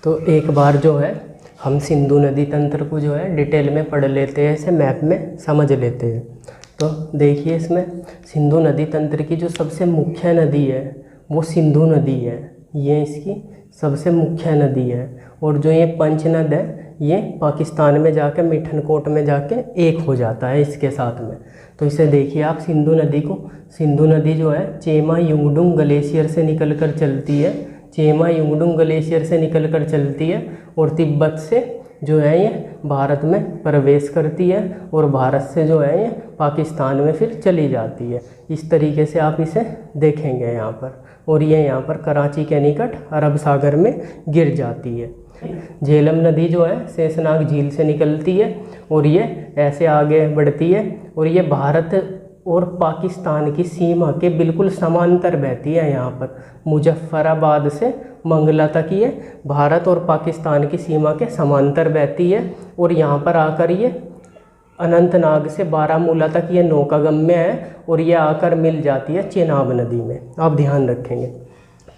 तो एक बार जो है हम सिंधु नदी तंत्र को जो है डिटेल में पढ़ लेते हैं, इसे मैप में समझ लेते हैं। तो देखिए इसमें सिंधु नदी तंत्र की जो सबसे मुख्य नदी है वो सिंधु नदी है, ये इसकी सबसे मुख्य नदी है। और जो ये पंचनद है ये पाकिस्तान में जाके मिठनकोट में जाके एक हो जाता है इसके साथ में। तो इसे देखिए आप सिंधु नदी को, सिंधु नदी जो है चेमा युंगडुंग ग्लेशियर से निकल कर चलती है, चेमा युंगडुंग ग्लेशियर से निकल कर चलती है और तिब्बत से जो है ये भारत में प्रवेश करती है और भारत से जो है ये पाकिस्तान में फिर चली जाती है। इस तरीके से आप इसे देखेंगे यहाँ पर, और ये यहाँ पर कराची के निकट अरब सागर में गिर जाती है। झेलम नदी जो है शेषनाग झील से निकलती है और ये ऐसे आगे बढ़ती है और ये भारत और पाकिस्तान की सीमा के बिल्कुल समांतर बहती है। यहाँ पर मुजफ्फराबाद से मंगला तक ये भारत और पाकिस्तान की सीमा के समांतर बहती है और यहाँ पर आकर ये अनंतनाग से बारामूला तक ये नौकागम्य है और ये आकर मिल जाती है चेनाब नदी में। आप ध्यान रखेंगे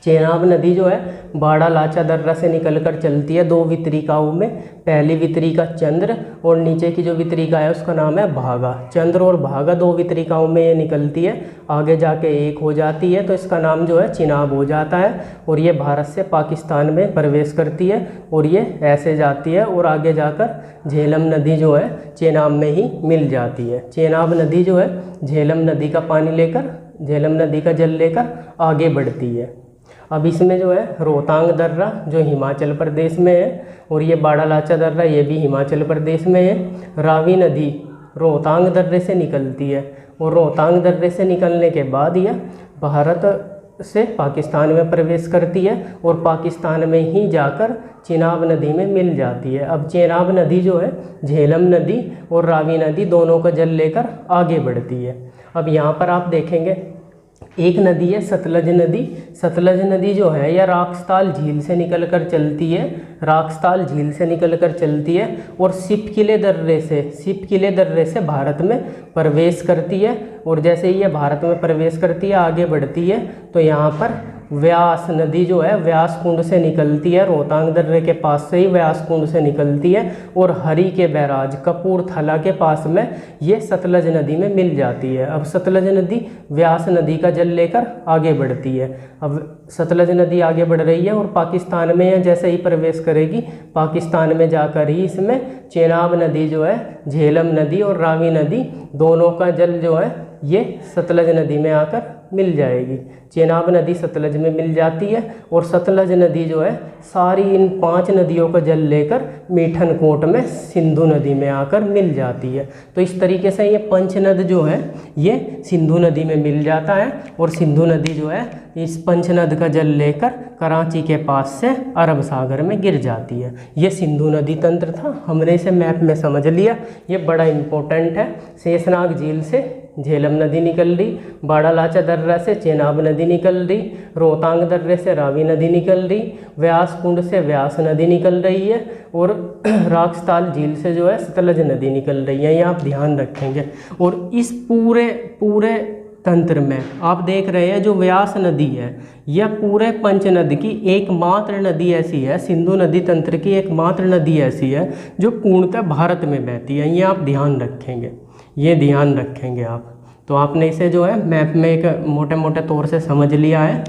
चेनाब नदी जो है बाड़ा लाचा दर्रा से निकलकर चलती है दो वितरिकाओं में। पहली वितरिका चंद्र और नीचे की जो वितरिका है उसका नाम है भागा। चंद्र और भागा दो वितरिकाओं में ये निकलती है, आगे जाके एक हो जाती है तो इसका नाम जो है चिनाब हो जाता है और ये भारत से पाकिस्तान में प्रवेश करती है और ये ऐसे जाती है और आगे जाकर झेलम नदी जो है चेनाब में ही मिल जाती है। चेनाब नदी जो है झेलम नदी का पानी लेकर, झेलम नदी का जल लेकर आगे बढ़ती है। अब इसमें जो है रोहतांग दर्रा जो हिमाचल प्रदेश में है और ये बाड़ा लाचा दर्रा ये भी हिमाचल प्रदेश में है। रावी नदी रोहतांग दर्रे से निकलती है और रोहतांग दर्रे से निकलने के बाद यह भारत से पाकिस्तान में प्रवेश करती है और पाकिस्तान में ही जाकर चेनाब नदी में मिल जाती है। अब चेनाब नदी जो है झेलम नदी और रावी नदी दोनों का जल लेकर आगे बढ़ती है। अब यहाँ पर आप देखेंगे एक नदी है सतलज नदी। सतलज नदी जो है यह राक्सताल झील से निकलकर चलती है, राक्सताल झील से निकलकर चलती है और सिपकिले दर्रे से भारत में प्रवेश करती है। और जैसे ही ये भारत में प्रवेश करती है आगे बढ़ती है तो यहाँ पर व्यास नदी जो है व्यास कुंड से निकलती है, रोहतांग दर्रे के पास से ही व्यास कुंड से निकलती है और हरी के बैराज कपूरथला के पास में ये सतलज नदी में मिल जाती है। अब सतलज नदी व्यास नदी का जल लेकर आगे बढ़ती है। अब सतलज नदी आगे बढ़ रही है और पाकिस्तान में यह जैसे ही प्रवेश करेगी पाकिस्तान में जाकर ही इसमें चेनाब नदी जो है झेलम नदी और रावी नदी दोनों का जल जो है ये सतलज नदी में आकर मिल जाएगी। चेनाब नदी सतलज में मिल जाती है और सतलज नदी जो है सारी इन 5 नदियों का जल लेकर मिठनकोट में सिंधु नदी में आकर मिल जाती है। तो इस तरीके से ये पंचनद जो है ये सिंधु नदी में मिल जाता है और सिंधु नदी जो है इस पंचनद का जल लेकर कराची के पास से अरब सागर में गिर जाती है। ये सिंधु नदी तंत्र था, हमने इसे मैप में समझ लिया, ये बड़ा इम्पोर्टेंट है। शेषनाग झील से झेलम नदी निकल रही, बाड़ा लाचा दर्रा से चेनाब नदी निकल रही, रोहतांग दर्रे से रावी नदी निकल रही, व्यास कुंड से व्यास नदी निकल रही है और राक्सताल झील से जो है सतलज नदी निकल रही है। ये आप ध्यान रखेंगे। और इस पूरे तंत्र में आप देख रहे हैं जो व्यास नदी है यह पूरे पंचनद की एकमात्र नदी ऐसी है, सिंधु नदी तंत्र की एकमात्र नदी ऐसी है जो पूर्णतः भारत में बहती है। ये आप ध्यान रखेंगे, ये ध्यान रखेंगे आप। तो आपने इसे जो है मैप में एक मोटे मोटे तौर से समझ लिया है।